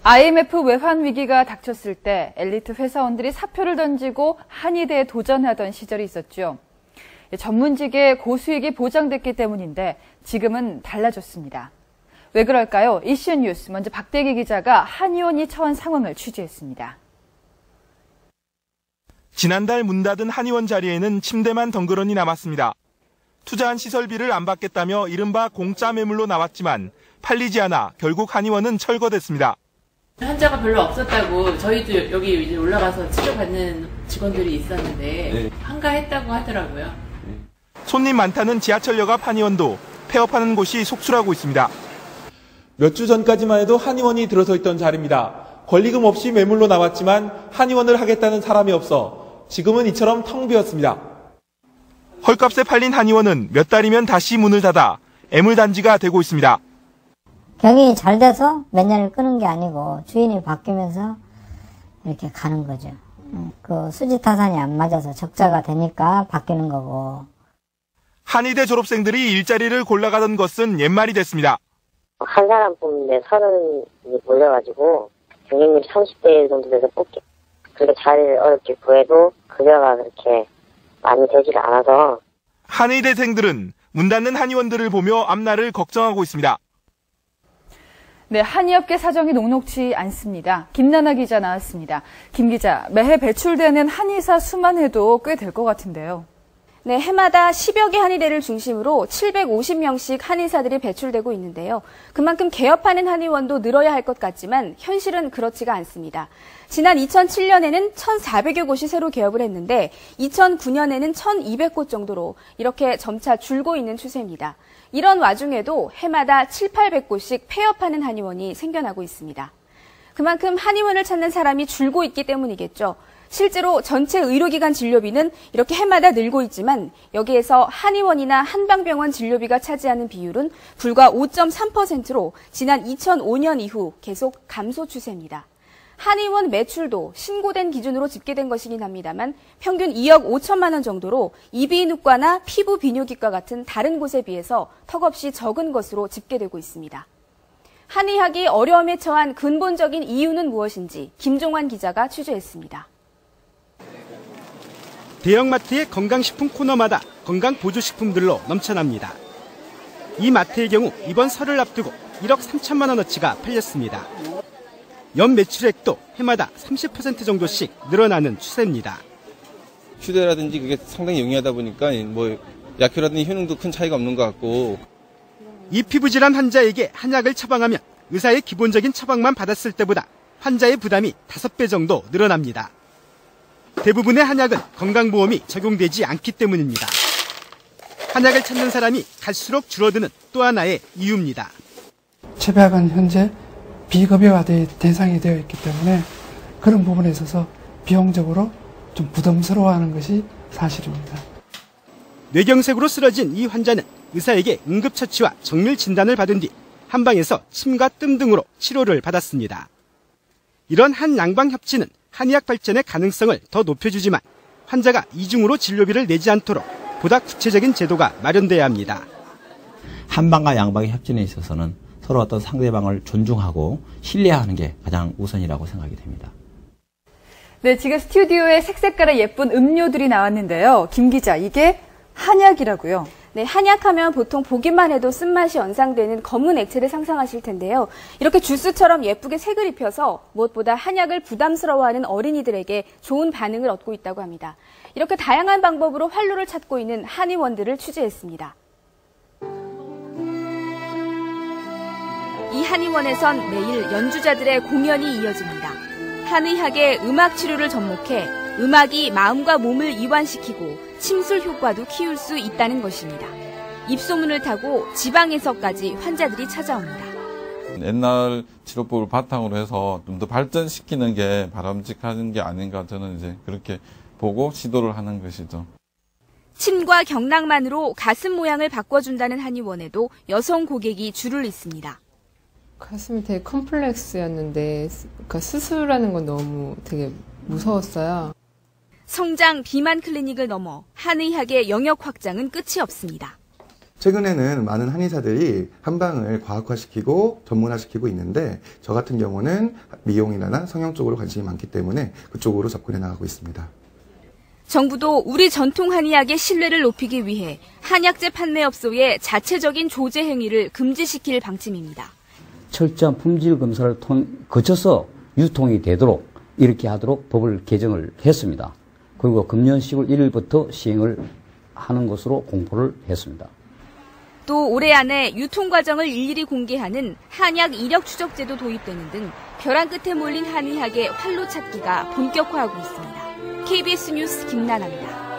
IMF 외환 위기가 닥쳤을 때 엘리트 회사원들이 사표를 던지고 한의대에 도전하던 시절이 있었죠. 전문직의 고수익이 보장됐기 때문인데 지금은 달라졌습니다. 왜 그럴까요? 이슈 뉴스 먼저 박대기 기자가 한의원이 처한 상황을 취재했습니다. 지난달 문 닫은 한의원 자리에는 침대만 덩그러니 남았습니다. 투자한 시설비를 안 받겠다며 이른바 공짜 매물로 나왔지만 팔리지 않아 결국 한의원은 철거됐습니다. 환자가 별로 없었다고 저희도 여기 이제 올라가서 치료받는 직원들이 있었는데 한가했다고 하더라고요. 손님 많다는 지하철역 앞 한의원도 폐업하는 곳이 속출하고 있습니다. 몇 주 전까지만 해도 한의원이 들어서 있던 자리입니다. 권리금 없이 매물로 나왔지만 한의원을 하겠다는 사람이 없어 지금은 이처럼 텅 비었습니다. 헐값에 팔린 한의원은 몇 달이면 다시 문을 닫아 애물단지가 되고 있습니다. 경영이 잘 돼서 몇 년을 끄는 게 아니고 주인이 바뀌면서 이렇게 가는 거죠. 그 수지타산이 안 맞아서 적자가 되니까 바뀌는 거고. 한의대 졸업생들이 일자리를 골라가던 것은 옛말이 됐습니다. 한 사람 뽑는데 30이 몰려가지고 경쟁률 30대 1 정도 돼서 뽑게. 그렇게 자리를 어렵게 구해도 급여가 그렇게 많이 되질 않아서. 한의대생들은 문 닫는 한의원들을 보며 앞날을 걱정하고 있습니다. 네, 한의업계 사정이 녹록지 않습니다. 김나나 기자 나왔습니다. 김 기자, 매해 배출되는 한의사 수만 해도 꽤 될 것 같은데요. 네, 해마다 10여 개 한의대를 중심으로 750명씩 한의사들이 배출되고 있는데요. 그만큼 개업하는 한의원도 늘어야 할 것 같지만 현실은 그렇지가 않습니다. 지난 2007년에는 1,400여 곳이 새로 개업을 했는데 2009년에는 1,200곳 정도로 이렇게 점차 줄고 있는 추세입니다. 이런 와중에도 해마다 7,800곳씩 폐업하는 한의원이 생겨나고 있습니다. 그만큼 한의원을 찾는 사람이 줄고 있기 때문이겠죠. 실제로 전체 의료기관 진료비는 이렇게 해마다 늘고 있지만 여기에서 한의원이나 한방병원 진료비가 차지하는 비율은 불과 5.3%로 지난 2005년 이후 계속 감소 추세입니다. 한의원 매출도 신고된 기준으로 집계된 것이긴 합니다만 평균 2억 5천만 원 정도로 이비인후과나 피부 비뇨기과 같은 다른 곳에 비해서 턱없이 적은 것으로 집계되고 있습니다. 한의학이 어려움에 처한 근본적인 이유는 무엇인지 김종환 기자가 취재했습니다. 대형마트의 건강식품 코너마다 건강보조식품들로 넘쳐납니다. 이 마트의 경우 이번 설을 앞두고 1억 3천만 원어치가 팔렸습니다. 연 매출액도 해마다 30% 정도씩 늘어나는 추세입니다. 휴대라든지 그게 상당히 용이하다 보니까 뭐 약효라든지 효능도 큰 차이가 없는 것 같고. 이 피부질환 환자에게 한약을 처방하면 의사의 기본적인 처방만 받았을 때보다 환자의 부담이 5배 정도 늘어납니다. 대부분의 한약은 건강보험이 적용되지 않기 때문입니다. 한약을 찾는 사람이 갈수록 줄어드는 또 하나의 이유입니다. 재배학은 현재 비급여화 대상이 되어 있기 때문에 그런 부분에 있어서 비용적으로 좀 부담스러워하는 것이 사실입니다. 뇌경색으로 쓰러진 이 환자는 의사에게 응급처치와 정밀 진단을 받은 뒤 한방에서 침과 뜸 등으로 치료를 받았습니다. 이런 한양방협치는 한의학 발전의 가능성을 더 높여주지만 환자가 이중으로 진료비를 내지 않도록 보다 구체적인 제도가 마련돼야 합니다. 한방과 양방의 협진에 있어서는 서로 어떤 상대방을 존중하고 신뢰하는 게 가장 우선이라고 생각이 됩니다. 네, 지금 스튜디오에 색색깔의 예쁜 음료들이 나왔는데요. 김 기자, 이게 한약이라고요? 네, 한약하면 보통 보기만 해도 쓴맛이 연상되는 검은 액체를 상상하실 텐데요. 이렇게 주스처럼 예쁘게 색을 입혀서 무엇보다 한약을 부담스러워하는 어린이들에게 좋은 반응을 얻고 있다고 합니다. 이렇게 다양한 방법으로 활로를 찾고 있는 한의원들을 취재했습니다. 이 한의원에선 매일 연주자들의 공연이 이어집니다. 한의학의 음악 치료를 접목해 음악이 마음과 몸을 이완시키고 침술 효과도 키울 수 있다는 것입니다. 입소문을 타고 지방에서까지 환자들이 찾아옵니다. 옛날 치료법을 바탕으로 해서 좀 더 발전시키는 게 바람직한 게 아닌가 저는 이제 그렇게 보고 시도를 하는 것이죠. 침과 경락만으로 가슴 모양을 바꿔준다는 한의원에도 여성 고객이 줄을 잇습니다. 가슴이 되게 컴플렉스였는데 수술하는 건 너무 되게 무서웠어요. 성장 비만 클리닉을 넘어 한의학의 영역 확장은 끝이 없습니다. 최근에는 많은 한의사들이 한방을 과학화시키고 전문화시키고 있는데 저 같은 경우는 미용이나 성형 쪽으로 관심이 많기 때문에 그쪽으로 접근해 나가고 있습니다. 정부도 우리 전통 한의학의 신뢰를 높이기 위해 한약재 판매업소의 자체적인 조제 행위를 금지시킬 방침입니다. 철저한 품질 검사를 거쳐서 유통이 되도록 이렇게 하도록 법을 개정을 했습니다. 그리고 금년 10월 1일부터 시행을 하는 것으로 공포를 했습니다. 또 올해 안에 유통 과정을 일일이 공개하는 한약 이력 추적제도 도입되는 등 벼랑 끝에 몰린 한의학의 활로 찾기가 본격화하고 있습니다. KBS 뉴스 김나나입니다.